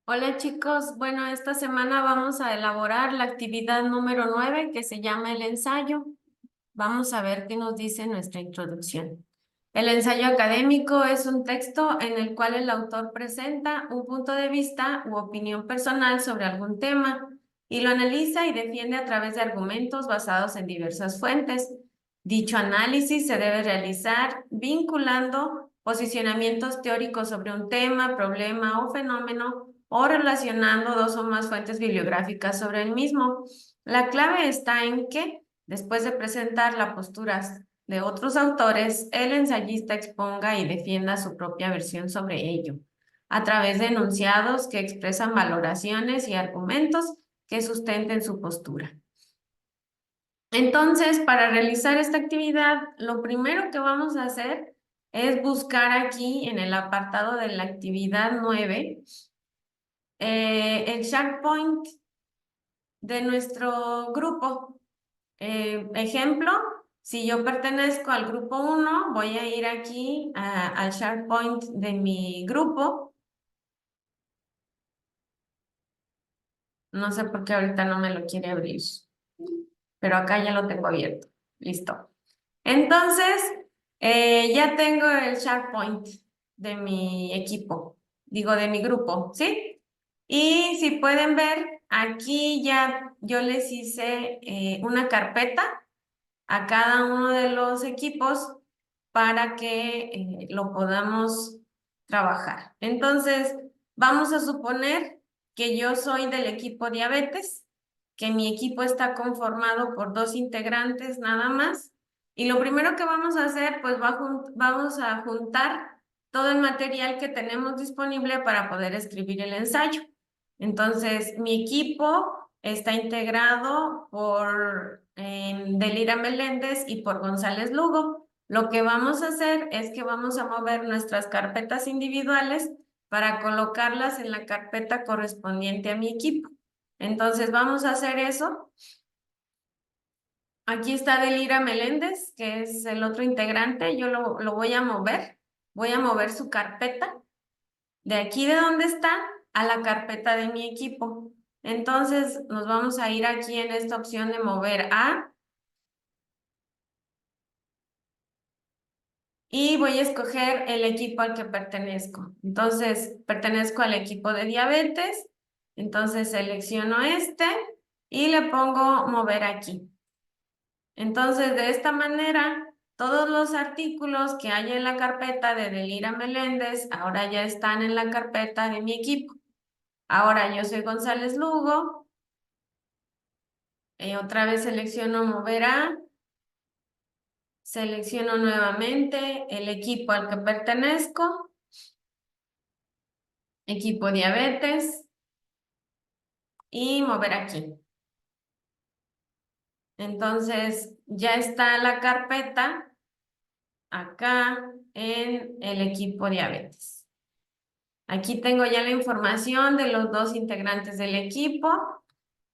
Hola chicos, bueno, esta semana vamos a elaborar la actividad número 9 que se llama el ensayo. Vamos a ver qué nos dice nuestra introducción. El ensayo académico es un texto en el cual el autor presenta un punto de vista u opinión personal sobre algún tema y lo analiza y defiende a través de argumentos basados en diversas fuentes. Dicho análisis se debe realizar vinculando posicionamientos teóricos sobre un tema, problema o fenómeno o relacionando dos o más fuentes bibliográficas sobre el mismo. La clave está en que, después de presentar las posturas de otros autores, el ensayista exponga y defienda su propia versión sobre ello, a través de enunciados que expresan valoraciones y argumentos que sustenten su postura. Entonces, para realizar esta actividad, lo primero que vamos a hacer es buscar aquí en el apartado de la actividad 9 el SharePoint de nuestro grupo. Ejemplo, si yo pertenezco al grupo 1, voy a ir aquí al SharePoint de mi grupo. No sé por qué ahorita no me lo quiere abrir, pero acá ya lo tengo abierto. Listo. Entonces, ya tengo el SharePoint de mi equipo, digo de mi grupo, ¿sí? Y si pueden ver, aquí ya yo les hice una carpeta a cada uno de los equipos para que lo podamos trabajar. Entonces, vamos a suponer que yo soy del equipo diabetes, que mi equipo está conformado por dos integrantes nada más. Y lo primero que vamos a hacer, pues vamos a juntar todo el material que tenemos disponible para poder escribir el ensayo. Entonces, mi equipo está integrado por Delira Meléndez y por González Lugo. Lo que vamos a hacer es que vamos a mover nuestras carpetas individuales para colocarlas en la carpeta correspondiente a mi equipo. Entonces, vamos a hacer eso. Aquí está Delira Meléndez, que es el otro integrante. Yo lo voy a mover. Voy a mover su carpeta de aquí de donde está a la carpeta de mi equipo. Entonces nos vamos a ir aquí en esta opción de mover a y voy a escoger el equipo al que pertenezco. Entonces pertenezco al equipo de diabetes, entonces selecciono este y le pongo mover aquí. Entonces de esta manera todos los artículos que hay en la carpeta de Delira Meléndez ahora ya están en la carpeta de mi equipo. Ahora yo soy González Lugo. Otra vez selecciono mover a, selecciono nuevamente el equipo al que pertenezco, equipo diabetes, y mover aquí. Entonces ya está la carpeta acá en el equipo diabetes. Aquí tengo ya la información de los dos integrantes del equipo.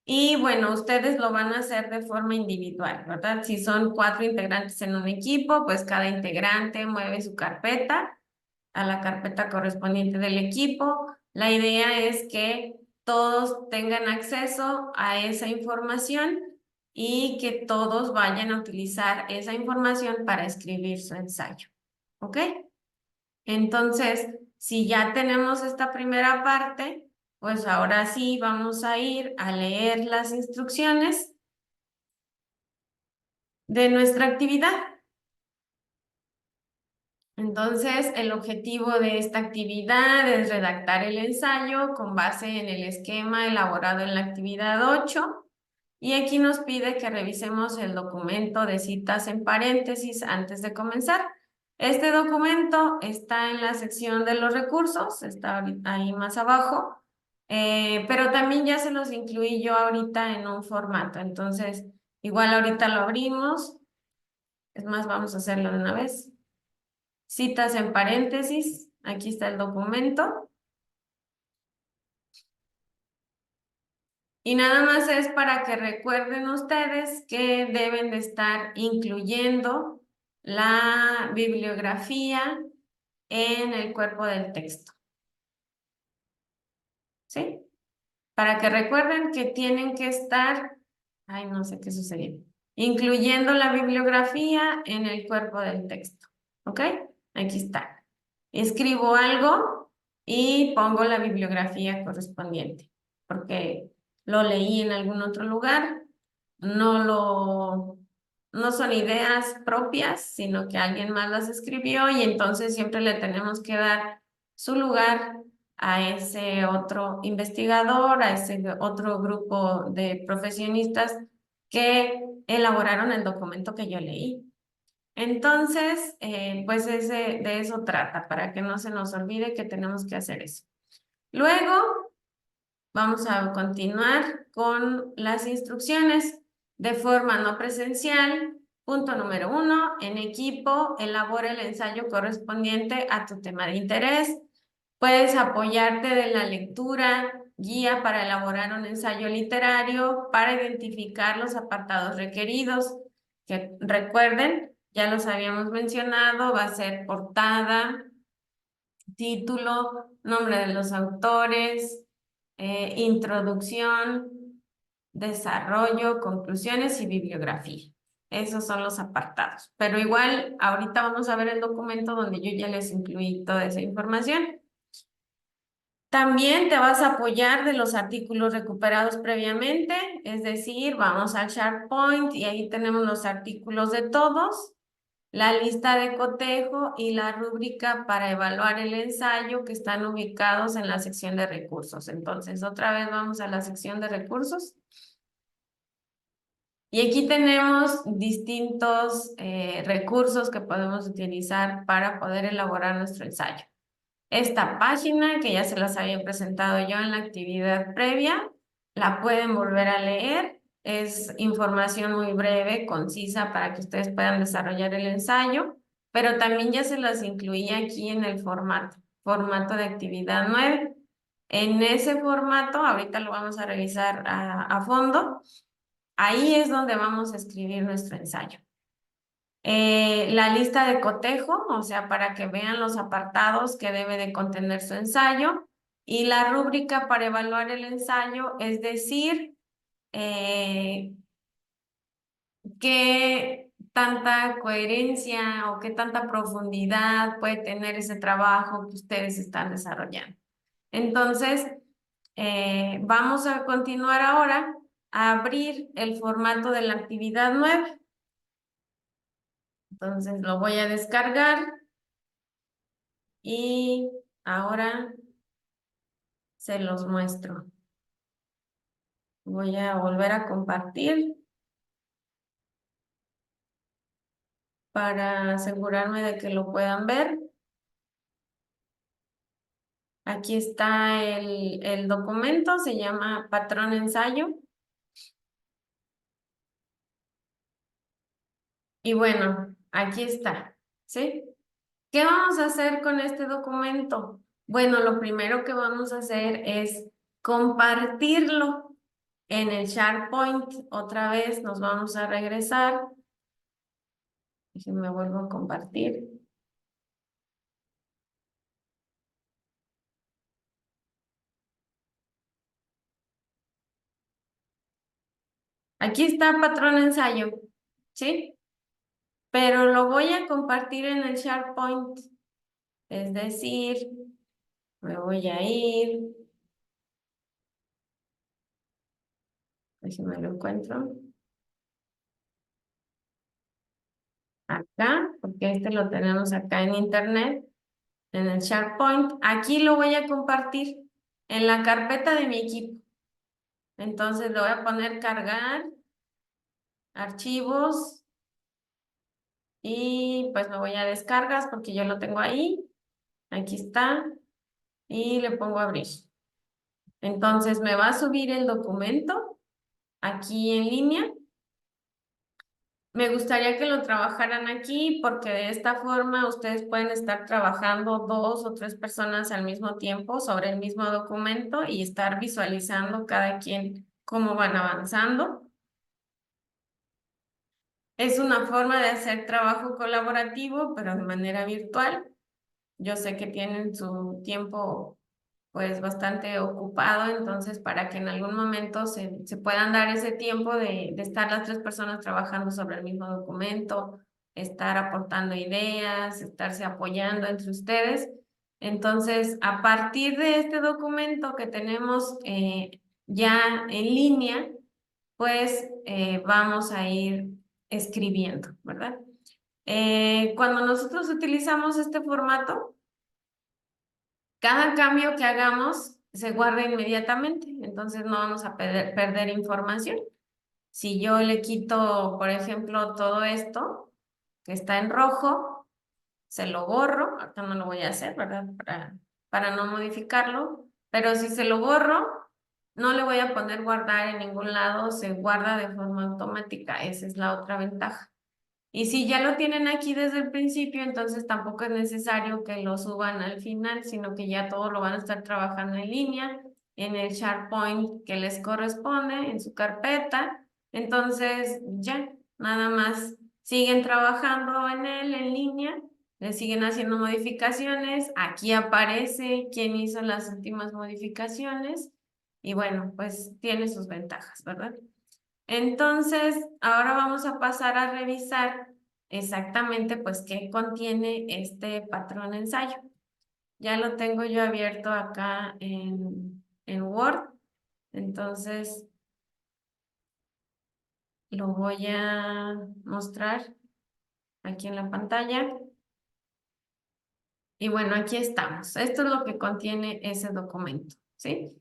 Y bueno, ustedes lo van a hacer de forma individual, ¿verdad? Si son 4 integrantes en un equipo, pues cada integrante mueve su carpeta a la carpeta correspondiente del equipo. La idea es que todos tengan acceso a esa información y que todos vayan a utilizar esa información para escribir su ensayo. ¿Ok? Entonces, si ya tenemos esta primera parte, pues ahora sí vamos a ir a leer las instrucciones de nuestra actividad. Entonces, el objetivo de esta actividad es redactar el ensayo con base en el esquema elaborado en la actividad 8 y aquí nos pide que revisemos el documento de citas en paréntesis antes de comenzar. Este documento está en la sección de los recursos, está ahí más abajo, pero también ya se los incluí yo ahorita en un formato. Entonces, igual ahorita lo abrimos. Es más, vamos a hacerlo de una vez. Citas en paréntesis, aquí está el documento. Y nada más es para que recuerden ustedes que deben de estar incluyendo la bibliografía en el cuerpo del texto. ¿sí? Para que recuerden que tienen que estar, ay, no sé qué sucedió, incluyendo la bibliografía en el cuerpo del texto, ¿ok? Aquí está. Escribo algo y pongo la bibliografía correspondiente, porque lo leí en algún otro lugar, no lo, no son ideas propias, sino que alguien más las escribió y entonces siempre le tenemos que dar su lugar a ese otro investigador, a ese otro grupo de profesionistas que elaboraron el documento que yo leí. Entonces, pues de eso trata, para que no se nos olvide que tenemos que hacer eso. Luego, vamos a continuar con las instrucciones de forma no presencial. Punto número 1, en equipo, elabora el ensayo correspondiente a tu tema de interés. Puedes apoyarte de la lectura, guía para elaborar un ensayo literario, para identificar los apartados requeridos, que recuerden, ya los habíamos mencionado, va a ser portada, título, nombre de los autores, introducción, desarrollo, conclusiones y bibliografía. Esos son los apartados. Pero igual, ahorita vamos a ver el documento donde yo ya les incluí toda esa información. También te vas a apoyar de los artículos recuperados previamente, es decir, vamos al SharePoint y ahí tenemos los artículos de todos, la lista de cotejo y la rúbrica para evaluar el ensayo que están ubicados en la sección de recursos. Entonces, otra vez vamos a la sección de recursos. Y aquí tenemos distintos recursos que podemos utilizar para poder elaborar nuestro ensayo. Esta página, que ya se las había presentado yo en la actividad previa, la pueden volver a leer. Es información muy breve, concisa, para que ustedes puedan desarrollar el ensayo, pero también ya se las incluí aquí en el formato de actividad 9. En ese formato, ahorita lo vamos a revisar a fondo, ahí es donde vamos a escribir nuestro ensayo. La lista de cotejo, o sea, para que vean los apartados que debe de contener su ensayo, y la rúbrica para evaluar el ensayo, es decir, eh, qué tanta coherencia o qué tanta profundidad puede tener ese trabajo que ustedes están desarrollando. Entonces, vamos a continuar ahora a abrir el formato de la actividad 9. Entonces, lo voy a descargar. Y ahora se los muestro. Voy a volver a compartir para asegurarme de que lo puedan ver. Aquí está el documento, se llama Patrón Ensayo. Y bueno, aquí está, ¿sí? ¿Qué vamos a hacer con este documento? Bueno, lo primero que vamos a hacer es compartirlo en el SharePoint. Otra vez nos vamos a regresar. Déjenme vuelvo a compartir. Aquí está patrón ensayo, ¿sí? Pero lo voy a compartir en el SharePoint. Es decir, me voy a ir, déjenme lo encuentro, acá, porque este lo tenemos acá en internet, en el SharePoint. Aquí lo voy a compartir en la carpeta de mi equipo. Entonces le voy a poner cargar, archivos, y pues me voy a descargas porque yo lo tengo ahí. Aquí está. Y le pongo abrir. Entonces me va a subir el documento aquí en línea. Me gustaría que lo trabajaran aquí porque de esta forma ustedes pueden estar trabajando 2 o 3 personas al mismo tiempo sobre el mismo documento y estar visualizando cada quien cómo van avanzando. Es una forma de hacer trabajo colaborativo, pero de manera virtual. Yo sé que tienen su tiempo pues bastante ocupado, entonces para que en algún momento se puedan dar ese tiempo de estar las tres personas trabajando sobre el mismo documento, estar aportando ideas, estarse apoyando entre ustedes. Entonces, a partir de este documento que tenemos ya en línea, pues vamos a ir escribiendo, ¿verdad? Cuando nosotros utilizamos este formato, cada cambio que hagamos se guarda inmediatamente, entonces no vamos a perder información. Si yo le quito, por ejemplo, todo esto que está en rojo, se lo borro, acá no lo voy a hacer, ¿verdad? Para no modificarlo, pero si se lo borro, no le voy a poner guardar en ningún lado, se guarda de forma automática, esa es la otra ventaja. Y si ya lo tienen aquí desde el principio, entonces tampoco es necesario que lo suban al final, sino que ya todo lo van a estar trabajando en línea, en el SharePoint que les corresponde, en su carpeta. Entonces, ya, nada más siguen trabajando en él en línea, le siguen haciendo modificaciones. Aquí aparece quién hizo las últimas modificaciones y bueno, pues tiene sus ventajas, ¿verdad? Entonces, ahora vamos a pasar a revisar exactamente pues qué contiene este patrón ensayo. Ya lo tengo yo abierto acá en Word, entonces lo voy a mostrar aquí en la pantalla. Y bueno, aquí estamos. Esto es lo que contiene ese documento, ¿sí?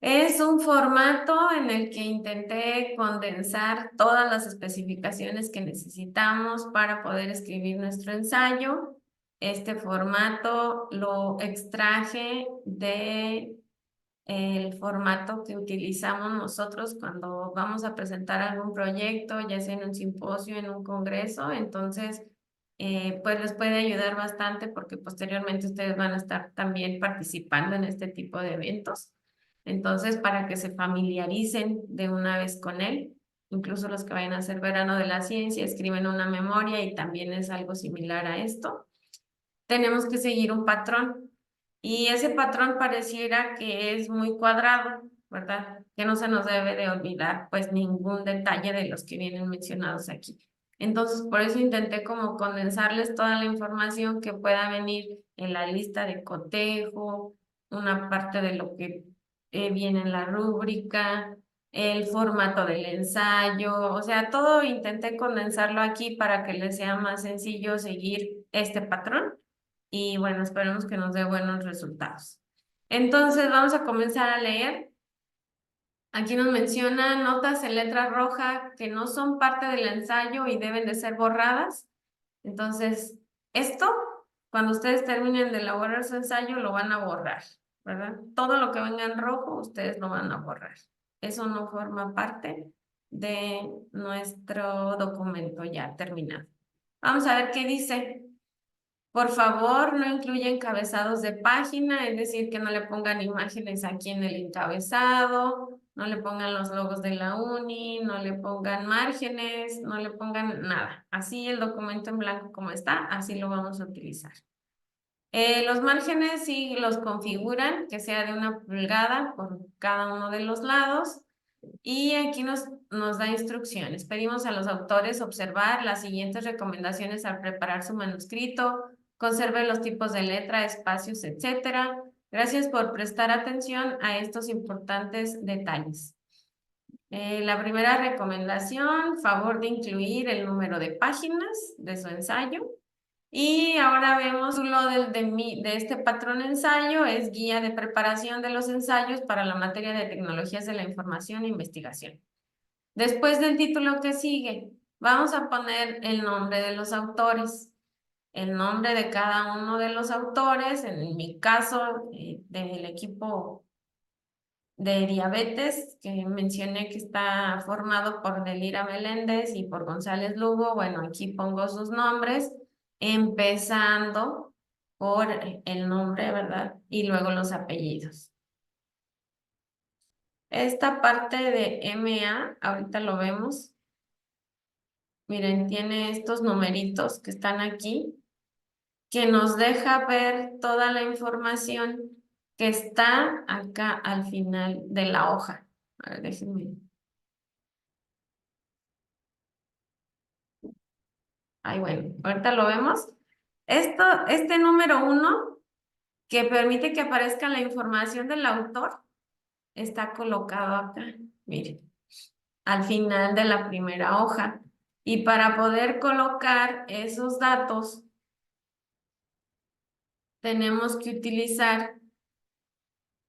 Es un formato en el que intenté condensar todas las especificaciones que necesitamos para poder escribir nuestro ensayo. Este formato lo extraje de el formato que utilizamos nosotros cuando vamos a presentar algún proyecto, ya sea en un simposio, en un congreso. Entonces, pues les puede ayudar bastante porque posteriormente ustedes van a estar también participando en este tipo de eventos. Entonces, para que se familiaricen de una vez con él, incluso los que vayan a hacer verano de la ciencia, escriben una memoria y también es algo similar a esto. Tenemos que seguir un patrón y ese patrón pareciera que es muy cuadrado, ¿verdad? Que no se nos debe de olvidar pues ningún detalle de los que vienen mencionados aquí. Entonces, por eso intenté como condensarles toda la información que pueda venir en la lista de cotejo, una parte de lo que viene en la rúbrica, el formato del ensayo, o sea, todo intenté condensarlo aquí para que les sea más sencillo seguir este patrón y bueno, esperemos que nos dé buenos resultados. Entonces, vamos a comenzar a leer. Aquí nos menciona notas en letra roja que no son parte del ensayo y deben de ser borradas. Entonces, esto, cuando ustedes terminen de elaborar su ensayo, lo van a borrar, ¿verdad? Todo lo que venga en rojo, ustedes lo van a borrar. Eso no forma parte de nuestro documento ya terminado. Vamos a ver qué dice. Por favor, no incluya encabezados de página, es decir, que no le pongan imágenes aquí en el encabezado, no le pongan los logos de la uni, no le pongan márgenes, no le pongan nada. Así el documento en blanco como está, así lo vamos a utilizar. Los márgenes sí los configuran, que sea de 1 pulgada por cada uno de los lados. Y aquí nos da instrucciones. Pedimos a los autores observar las siguientes recomendaciones al preparar su manuscrito. Conserve los tipos de letra, espacios, etcétera. Gracias por prestar atención a estos importantes detalles. La primera recomendación, favor de incluir el número de páginas de su ensayo. Y ahora vemos lo de este patrón ensayo, es guía de preparación de los ensayos para la materia de tecnologías de la información e investigación. Después del título que sigue, vamos a poner el nombre de los autores, el nombre de cada uno de los autores, en mi caso, del equipo de diabetes, que mencioné que está formado por Delira Meléndez y por González Lugo. Bueno, aquí pongo sus nombres, empezando por el nombre, ¿verdad? Y luego los apellidos. Esta parte de MA, ahorita lo vemos. Miren, tiene estos numeritos que están aquí, que nos deja ver toda la información que está acá al final de la hoja. A ver, déjenme. Ay, bueno, ahorita lo vemos. Este número 1, que permite que aparezca la información del autor, está colocado acá. Miren, al final de la primera hoja. Y para poder colocar esos datos, tenemos que utilizar...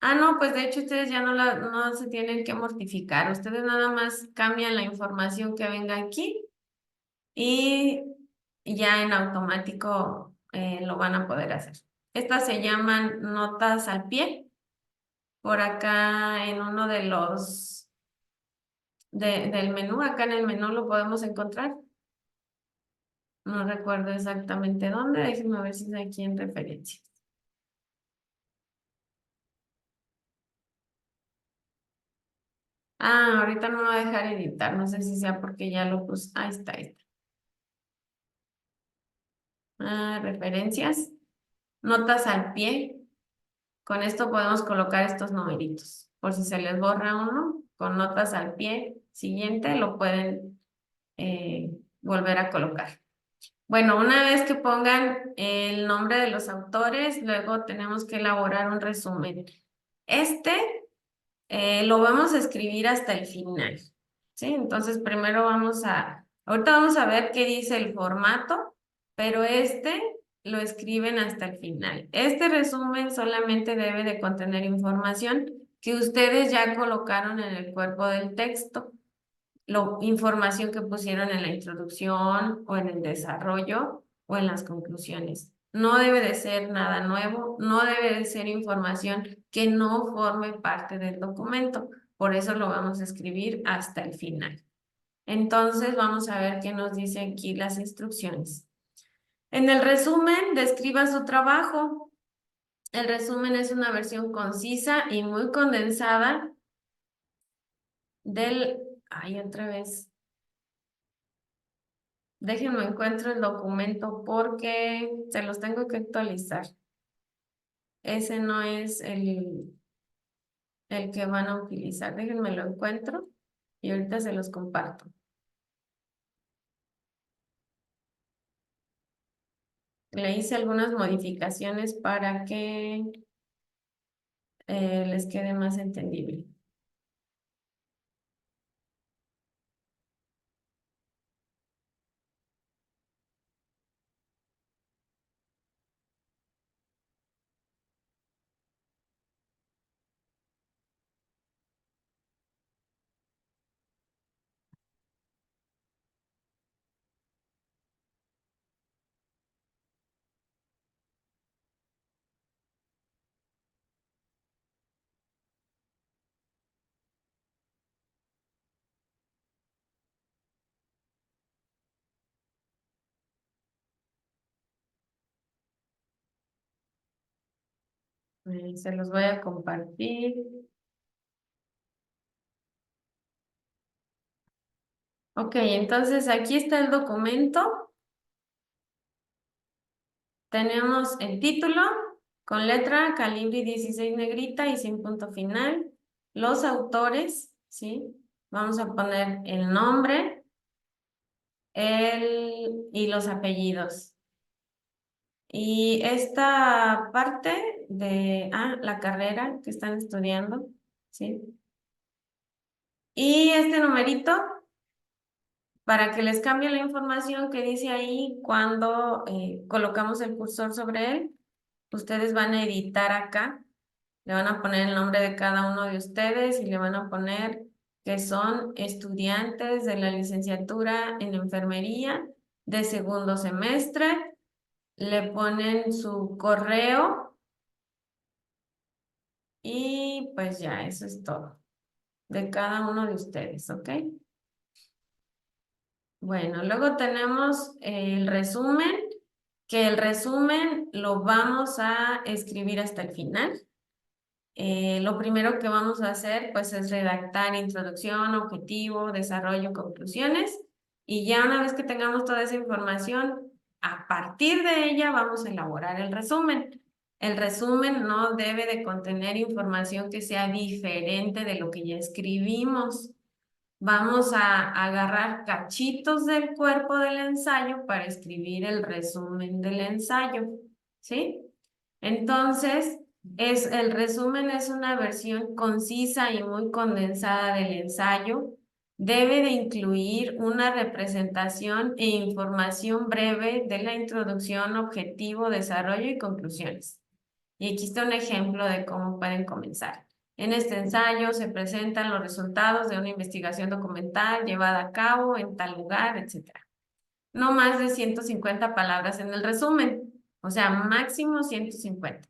Ah, no, pues de hecho ustedes ya no se tienen que mortificar. Ustedes nada más cambian la información que venga aquí y ya en automático lo van a poder hacer. Estas se llaman notas al pie. Por acá en uno de los del menú, acá en el menú lo podemos encontrar. No recuerdo exactamente dónde, déjenme ver si es aquí en referencias. Ah, ahorita no me va a dejar editar, no sé si sea porque ya lo puse. Ahí está, ahí está. Ah, referencias, notas al pie. Con esto podemos colocar estos numeritos. Por si se les borra uno, con notas al pie siguiente lo pueden volver a colocar. Bueno, una vez que pongan el nombre de los autores, luego tenemos que elaborar un resumen. Este lo vamos a escribir hasta el final, ¿sí? Entonces, primero ahorita vamos a ver qué dice el formato, pero este lo escriben hasta el final. Este resumen solamente debe de contener información que ustedes ya colocaron en el cuerpo del texto, información que pusieron en la introducción o en el desarrollo o en las conclusiones. No debe de ser nada nuevo, no debe de ser información que no forme parte del documento. Por eso lo vamos a escribir hasta el final. Entonces vamos a ver qué nos dicen aquí las instrucciones. En el resumen, describa su trabajo. El resumen es una versión concisa y muy condensada del... Ay, otra vez. Déjenme encuentro el documento porque se los tengo que actualizar. Ese no es el que van a utilizar. Déjenme lo encuentro y ahorita se los comparto. Le hice algunas modificaciones para que les quede más entendible. Se los voy a compartir. Ok, entonces aquí está el documento. Tenemos el título con letra calibre 16 negrita y sin punto final. Los autores, ¿sí? Vamos a poner el nombre y los apellidos. Y esta parte de la carrera que están estudiando, ¿sí? Y este numerito para que les cambie la información que dice ahí cuando colocamos el cursor sobre él. Ustedes van a editar acá, le van a poner el nombre de cada uno de ustedes y le van a poner que son estudiantes de la licenciatura en enfermería de segundo semestre. Le ponen su correo y pues ya, eso es todo de cada uno de ustedes, ¿ok? Bueno, luego tenemos el resumen, que el resumen lo vamos a escribir hasta el final. Lo primero que vamos a hacer pues es redactar introducción, objetivo, desarrollo, conclusiones y ya una vez que tengamos toda esa información, a partir de ella vamos a elaborar el resumen. El resumen no debe de contener información que sea diferente de lo que ya escribimos. Vamos a agarrar cachitos del cuerpo del ensayo para escribir el resumen del ensayo, ¿sí? Entonces, el resumen es una versión concisa y muy condensada del ensayo. Debe de incluir una representación e información breve de la introducción, objetivo, desarrollo y conclusiones. Y aquí está un ejemplo de cómo pueden comenzar. En este ensayo se presentan los resultados de una investigación documental llevada a cabo en tal lugar, etc. No más de 150 palabras en el resumen, o sea, máximo 150.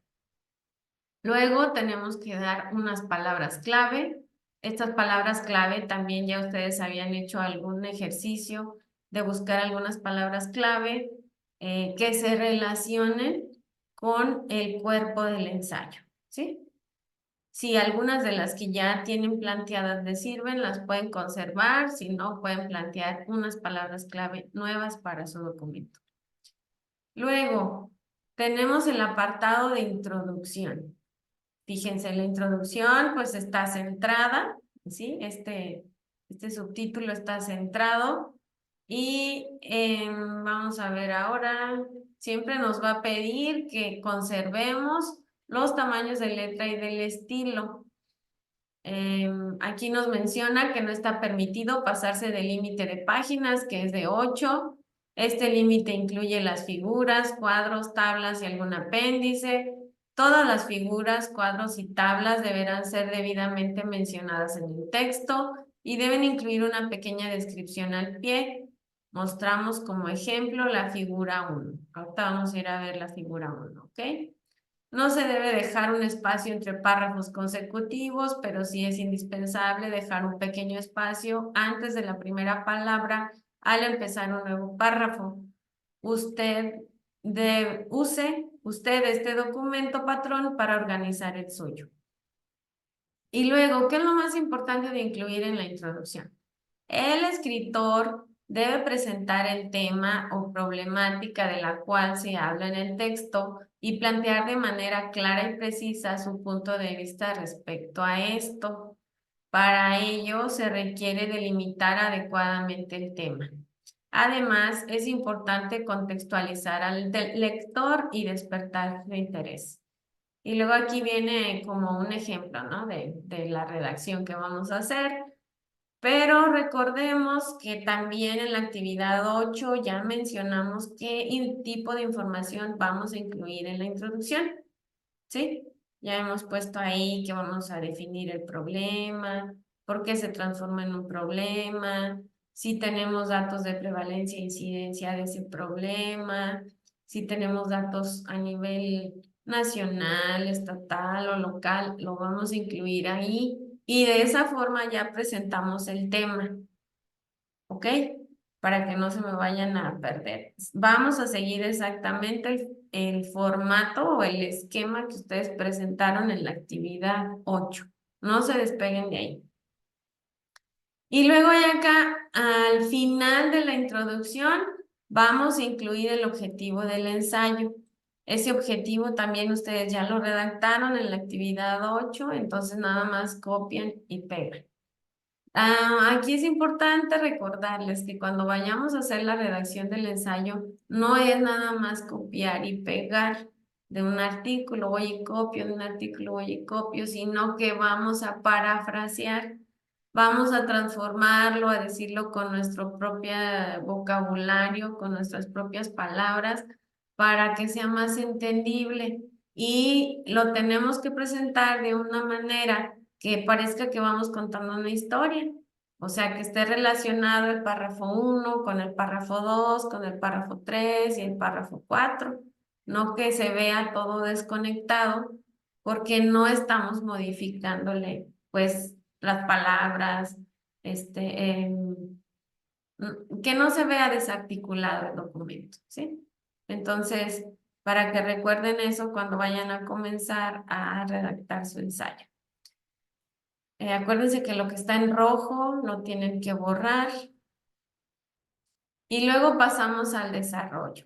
Luego tenemos que dar unas palabras clave. Estas palabras clave también ya ustedes habían hecho algún ejercicio de buscar algunas palabras clave que se relacionen con el cuerpo del ensayo, ¿sí? Si algunas de las que ya tienen planteadas les sirven, las pueden conservar, si no, pueden plantear unas palabras clave nuevas para su documento. Luego, tenemos el apartado de introducción. Fíjense, la introducción pues está centrada, ¿sí? Este subtítulo está centrado y vamos a ver ahora, siempre nos va a pedir que conservemos los tamaños de letra y del estilo. Aquí nos menciona que no está permitido pasarse del límite de páginas, que es de 8. Este límite incluye las figuras, cuadros, tablas y algún apéndice. Todas las figuras, cuadros y tablas deberán ser debidamente mencionadas en el texto y deben incluir una pequeña descripción al pie. Mostramos como ejemplo la figura 1. Ahorita vamos a ir a ver la figura 1, ¿ok? No se debe dejar un espacio entre párrafos consecutivos, pero sí es indispensable dejar un pequeño espacio antes de la primera palabra al empezar un nuevo párrafo. Use este documento patrón para organizar el suyo. Y luego, ¿qué es lo más importante de incluir en la introducción? El escritor debe presentar el tema o problemática de la cual se habla en el texto y plantear de manera clara y precisa su punto de vista respecto a esto. Para ello se requiere delimitar adecuadamente el tema. Además, es importante contextualizar al lector y despertar su interés. Y luego aquí viene como un ejemplo, ¿no? de la redacción que vamos a hacer. Pero recordemos que también en la actividad 8 ya mencionamos qué tipo de información vamos a incluir en la introducción, ¿sí? Ya hemos puesto ahí que vamos a definir el problema, por qué se transforma en un problema, si tenemos datos de prevalencia e incidencia de ese problema, si tenemos datos a nivel nacional, estatal o local, lo vamos a incluir ahí y de esa forma ya presentamos el tema, ¿ok? Para que no se me vayan a perder. Vamos a seguir exactamente el formato o el esquema que ustedes presentaron en la actividad 8. No se despeguen de ahí. Y luego ya acá, al final de la introducción, vamos a incluir el objetivo del ensayo. Ese objetivo también ustedes ya lo redactaron en la actividad 8, entonces nada más copian y pegan. Aquí es importante recordarles que cuando vayamos a hacer la redacción del ensayo, no es nada más copiar y pegar de un artículo, voy y copio, de un artículo, voy y copio, sino que vamos a parafrasear, vamos a transformarlo, a decirlo con nuestro propio vocabulario, con nuestras propias palabras, para que sea más entendible. Y lo tenemos que presentar de una manera que parezca que vamos contando una historia. O sea, que esté relacionado el párrafo 1 con el párrafo 2, con el párrafo 3 y el párrafo 4. No que se vea todo desconectado, porque no estamos modificándole, pues, las palabras, que no se vea desarticulado el documento, ¿sí? Entonces, para que recuerden eso cuando vayan a comenzar a redactar su ensayo. Acuérdense que lo que está en rojo lo tienen que borrar. Y luego pasamos al desarrollo.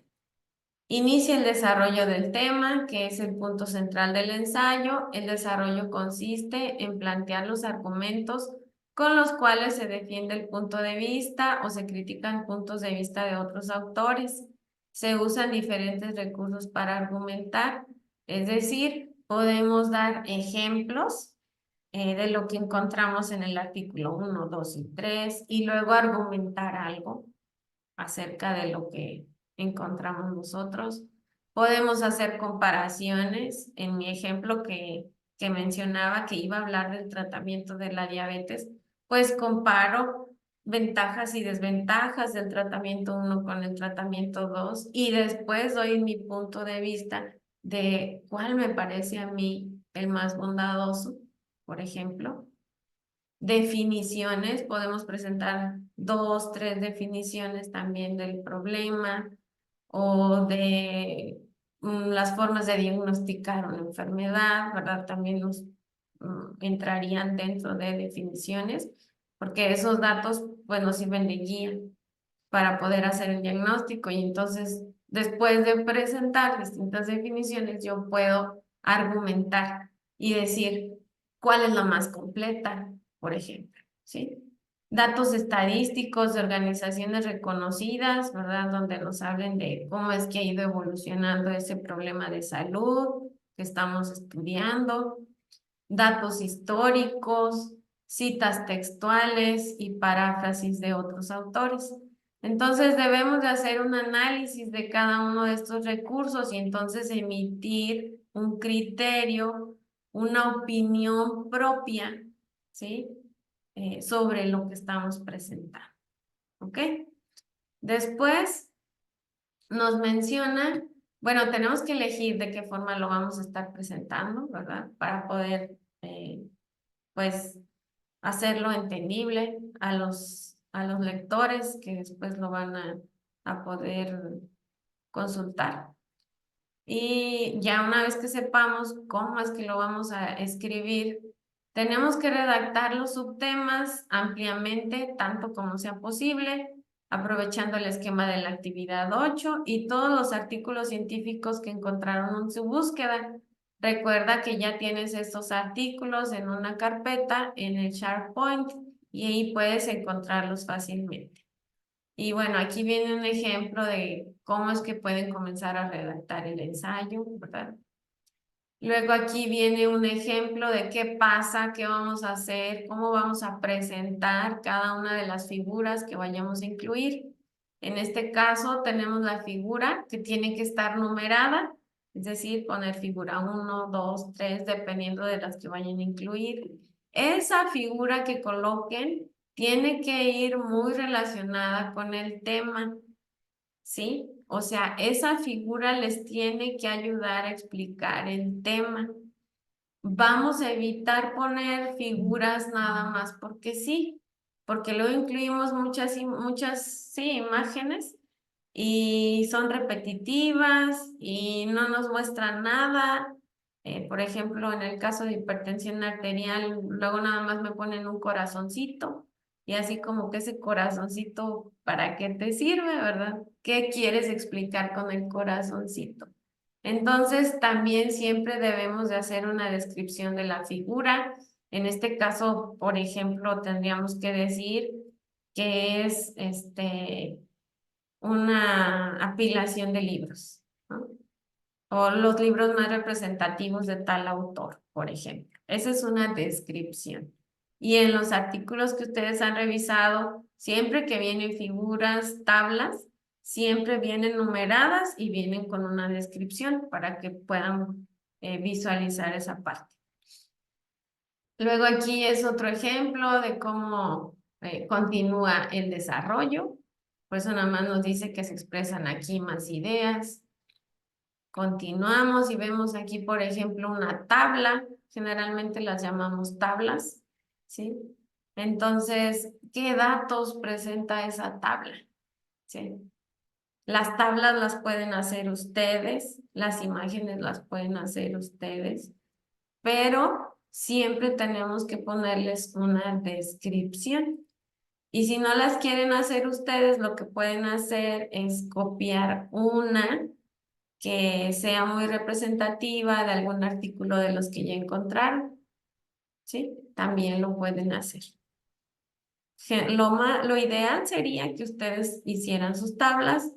Inicia el desarrollo del tema, que es el punto central del ensayo. El desarrollo consiste en plantear los argumentos con los cuales se defiende el punto de vista o se critican puntos de vista de otros autores. Se usan diferentes recursos para argumentar, es decir, podemos dar ejemplos de lo que encontramos en el artículo 1, 2 y 3 y luego argumentar algo acerca de lo que encontramos nosotros. Podemos hacer comparaciones. En mi ejemplo que mencionaba que iba a hablar del tratamiento de la diabetes, pues comparo ventajas y desventajas del tratamiento 1 con el tratamiento 2 y después doy mi punto de vista de cuál me parece a mí el más bondadoso, por ejemplo. Definiciones, podemos presentar 2, 3 definiciones también del problema o de las formas de diagnosticar una enfermedad, ¿verdad? También nos entrarían dentro de definiciones, porque esos datos pues nos sirven de guía para poder hacer el diagnóstico y entonces después de presentar distintas definiciones yo puedo argumentar y decir cuál es la más completa, por ejemplo, ¿sí? Datos estadísticos de organizaciones reconocidas, ¿verdad? Donde nos hablen de cómo es que ha ido evolucionando ese problema de salud que estamos estudiando, datos históricos, citas textuales y paráfrasis de otros autores. Entonces debemos de hacer un análisis de cada uno de estos recursos y entonces emitir un criterio, una opinión propia, ¿sí? Sobre lo que estamos presentando, ¿ok? Después nos menciona, bueno, tenemos que elegir de qué forma lo vamos a estar presentando, ¿verdad? Para poder pues hacerlo entendible a los lectores que después lo van a poder consultar. Y ya una vez que sepamos cómo es que lo vamos a escribir, tenemos que redactar los subtemas ampliamente, tanto como sea posible, aprovechando el esquema de la actividad 8 y todos los artículos científicos que encontraron en su búsqueda. Recuerda que ya tienes estos artículos en una carpeta en el SharePoint y ahí puedes encontrarlos fácilmente. Y bueno, aquí viene un ejemplo de cómo es que pueden comenzar a redactar el ensayo, ¿verdad? Luego aquí viene un ejemplo de qué pasa, qué vamos a hacer, cómo vamos a presentar cada una de las figuras que vayamos a incluir. En este caso tenemos la figura que tiene que estar numerada, es decir, poner figura 1, 2, 3, dependiendo de las que vayan a incluir. Esa figura que coloquen tiene que ir muy relacionada con el tema, ¿sí? O sea, esa figura les tiene que ayudar a explicar el tema. Vamos a evitar poner figuras nada más porque sí, porque luego incluimos muchas, sí, imágenes y son repetitivas y no nos muestran nada. Por ejemplo, en el caso de hipertensión arterial, luego nada más me ponen un corazoncito y así como que ese corazoncito, ¿para qué te sirve, verdad? ¿Qué quieres explicar con el corazoncito? Entonces, también siempre debemos de hacer una descripción de la figura. En este caso, por ejemplo, tendríamos que decir que es una apilación de libros, ¿no? O los libros más representativos de tal autor, por ejemplo. Esa es una descripción. Y en los artículos que ustedes han revisado, siempre que vienen figuras, tablas, siempre vienen numeradas y vienen con una descripción para que puedan visualizar esa parte. Luego aquí es otro ejemplo de cómo continúa el desarrollo. Por eso nada más nos dice que se expresan aquí más ideas. Continuamos y vemos aquí, por ejemplo, una tabla. Generalmente las llamamos tablas, ¿sí? Entonces, ¿qué datos presenta esa tabla? ¿Sí? Las tablas las pueden hacer ustedes, las imágenes las pueden hacer ustedes, pero siempre tenemos que ponerles una descripción. Y si no las quieren hacer ustedes, lo que pueden hacer es copiar una que sea muy representativa de algún artículo de los que ya encontraron, ¿sí? También lo pueden hacer. Lo ideal sería que ustedes hicieran sus tablas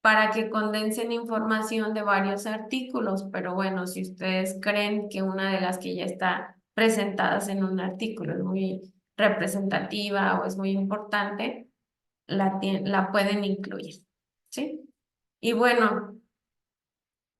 para que condensen información de varios artículos, pero bueno, si ustedes creen que una de las que ya está presentadas en un artículo es muy representativa o es muy importante, la pueden incluir, ¿sí? Y bueno,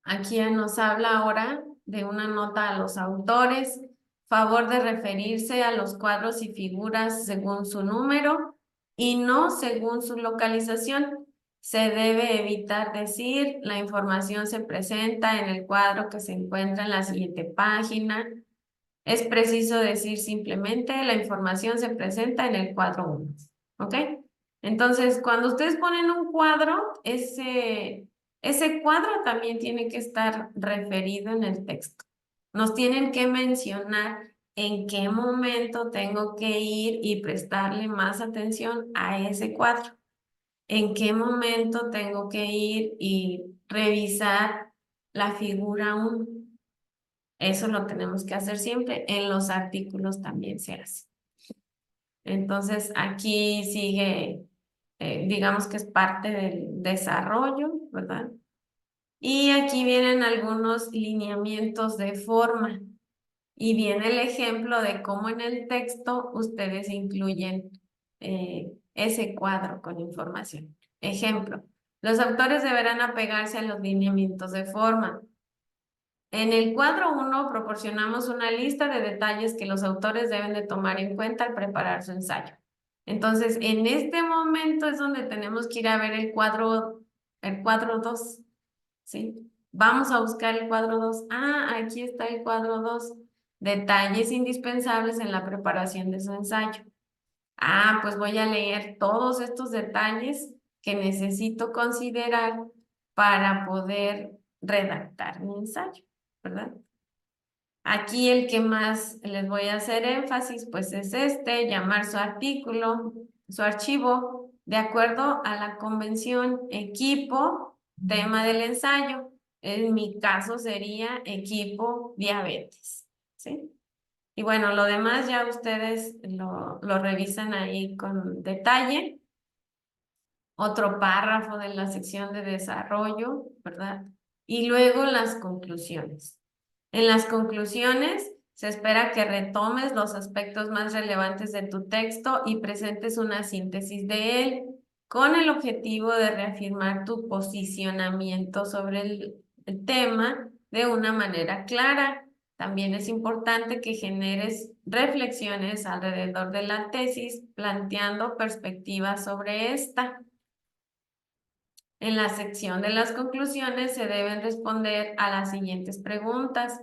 aquí ya nos habla ahora de una nota a los autores, favor de referirse a los cuadros y figuras según su número y no según su localización. Se debe evitar decir la información se presenta en el cuadro que se encuentra en la siguiente página. Es preciso decir simplemente la información se presenta en el cuadro 1. ¿Ok? Entonces, cuando ustedes ponen un cuadro, ese cuadro también tiene que estar referido en el texto. Nos tienen que mencionar en qué momento tengo que ir y prestarle más atención a ese cuadro. En qué momento tengo que ir y revisar la figura 1. Eso lo tenemos que hacer siempre. En los artículos también se hace. Entonces, aquí sigue, digamos que es parte del desarrollo, ¿verdad? Y aquí vienen algunos lineamientos de forma. Y viene el ejemplo de cómo en el texto ustedes incluyen ese cuadro con información. Ejemplo, los autores deberán apegarse a los lineamientos de forma. En el cuadro 1 proporcionamos una lista de detalles que los autores deben de tomar en cuenta al preparar su ensayo. Entonces, en este momento es donde tenemos que ir a ver el cuadro 2, ¿sí? Vamos a buscar el cuadro 2. Ah, aquí está el cuadro 2. Detalles indispensables en la preparación de su ensayo. Ah, pues voy a leer todos estos detalles que necesito considerar para poder redactar mi ensayo, ¿verdad? Aquí el que más les voy a hacer énfasis, pues es llamar su artículo, su archivo, de acuerdo a la convención equipo, tema del ensayo. En mi caso sería equipo diabetes, ¿sí? Y bueno, lo demás ya ustedes lo revisan ahí con detalle. Otro párrafo de la sección de desarrollo, ¿verdad? Y luego las conclusiones. En las conclusiones se espera que retomes los aspectos más relevantes de tu texto y presentes una síntesis de él con el objetivo de reafirmar tu posicionamiento sobre el tema de una manera clara. También es importante que generes reflexiones alrededor de la tesis, planteando perspectivas sobre esta. En la sección de las conclusiones se deben responder a las siguientes preguntas.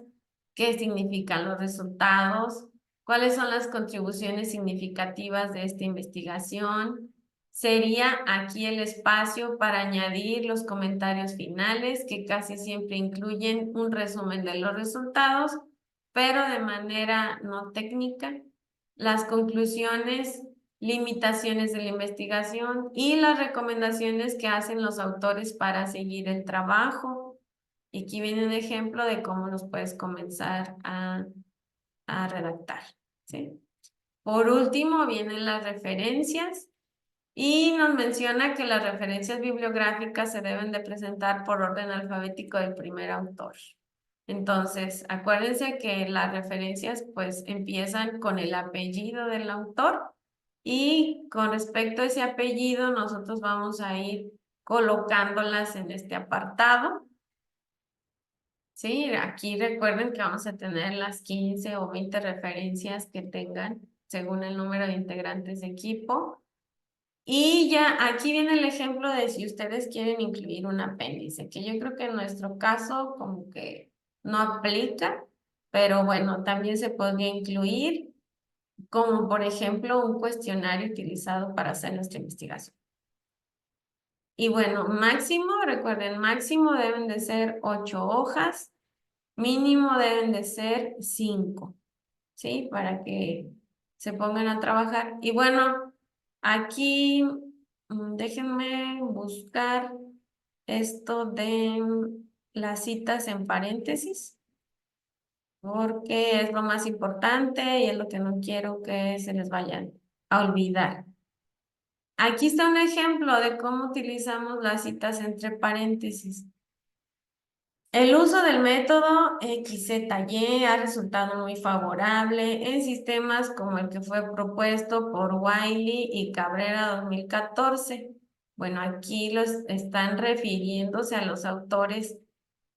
¿Qué significan los resultados? ¿Cuáles son las contribuciones significativas de esta investigación? Sería aquí el espacio para añadir los comentarios finales, que casi siempre incluyen un resumen de los resultados, pero de manera no técnica. Las conclusiones, limitaciones de la investigación y las recomendaciones que hacen los autores para seguir el trabajo. Y aquí viene un ejemplo de cómo los puedes comenzar a redactar, ¿sí? Por último, vienen las referencias y nos menciona que las referencias bibliográficas se deben de presentar por orden alfabético del primer autor. Entonces, acuérdense que las referencias pues empiezan con el apellido del autor y con respecto a ese apellido nosotros vamos a ir colocándolas en este apartado. Sí, aquí recuerden que vamos a tener las 15 o 20 referencias que tengan según el número de integrantes de equipo. Y ya aquí viene el ejemplo de si ustedes quieren incluir un apéndice, que yo creo que en nuestro caso como que no aplica, pero bueno, también se podría incluir como por ejemplo un cuestionario utilizado para hacer nuestra investigación. Y bueno, máximo, recuerden, máximo deben de ser 8 hojas, mínimo deben de ser 5, ¿sí? Para que se pongan a trabajar. Y bueno, aquí déjenme buscar esto de las citas en paréntesis porque es lo más importante y es lo que no quiero que se les vayan a olvidar. Aquí está un ejemplo de cómo utilizamos las citas entre paréntesis. El uso del método XZY ha resultado muy favorable en sistemas como el que fue propuesto por Wiley y Cabrera 2014. Bueno, aquí los están refiriéndose a los autores,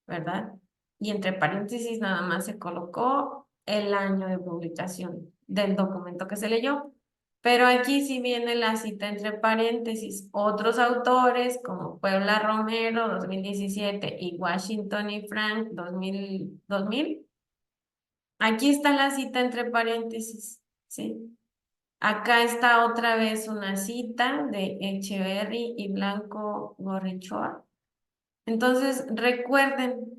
¿verdad? Y entre paréntesis nada más se colocó el año de publicación del documento que se leyó. Pero aquí sí viene la cita entre paréntesis. Otros autores como Puebla Romero 2017 y Washington y Frank 2000. Aquí está la cita entre paréntesis, ¿sí? Acá está otra vez una cita de Echeverry y Blanco Gorrichoa. Entonces, recuerden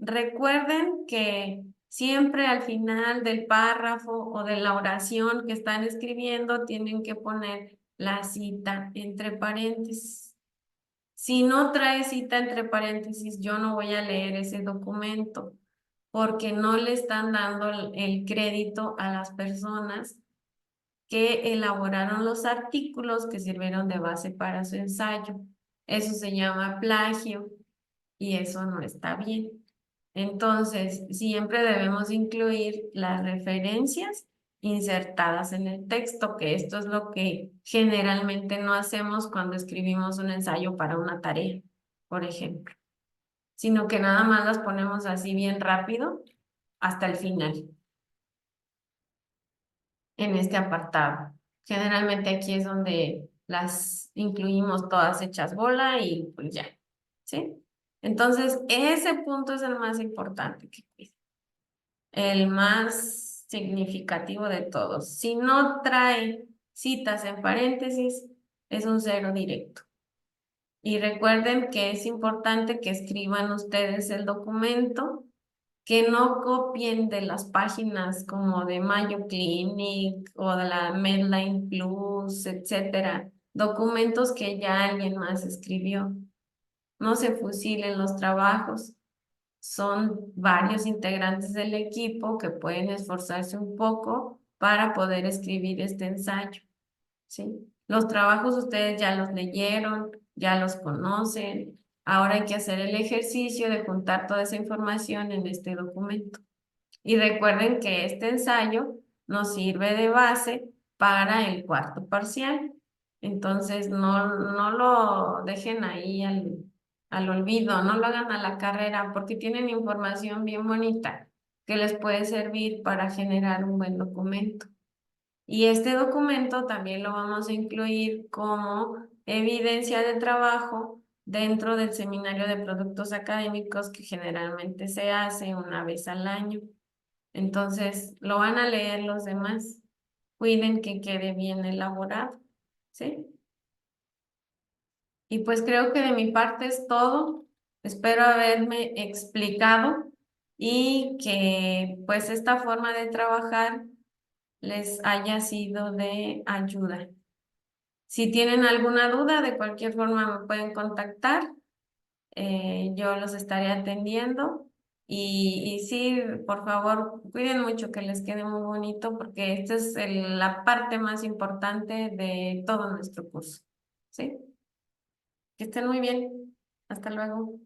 que siempre al final del párrafo o de la oración que están escribiendo tienen que poner la cita entre paréntesis. Si no trae cita entre paréntesis, yo no voy a leer ese documento porque no le están dando el crédito a las personas que elaboraron los artículos que sirvieron de base para su ensayo. Eso se llama plagio y eso no está bien. Entonces, siempre debemos incluir las referencias insertadas en el texto, que esto es lo que generalmente no hacemos cuando escribimos un ensayo para una tarea, por ejemplo, sino que nada más las ponemos así bien rápido hasta el final, en este apartado. Generalmente aquí es donde las incluimos todas hechas bola y pues ya, ¿sí? Entonces, ese punto es el más importante que cuide, el más significativo de todos. Si no trae citas en paréntesis, es un cero directo. Y recuerden que es importante que escriban ustedes el documento, que no copien de las páginas como de Mayo Clinic o de la Medline Plus, etcétera, documentos que ya alguien más escribió. No se fusilen los trabajos. Son varios integrantes del equipo que pueden esforzarse un poco para poder escribir este ensayo, ¿sí? Los trabajos ustedes ya los leyeron, ya los conocen. Ahora hay que hacer el ejercicio de juntar toda esa información en este documento. Y recuerden que este ensayo nos sirve de base para el cuarto parcial. Entonces, no lo dejen ahí al olvido, no lo hagan a la carrera, porque tienen información bien bonita que les puede servir para generar un buen documento. Y este documento también lo vamos a incluir como evidencia de trabajo dentro del seminario de productos académicos que generalmente se hace una vez al año. Entonces, lo van a leer los demás. Cuiden que quede bien elaborado, ¿sí? Y pues creo que de mi parte es todo. Espero haberme explicado y que pues esta forma de trabajar les haya sido de ayuda. Si tienen alguna duda, de cualquier forma me pueden contactar. Yo los estaré atendiendo. Y sí, por favor, cuiden mucho que les quede muy bonito porque esta es la parte más importante de todo nuestro curso. ¿Sí? Que estén muy bien. Hasta luego.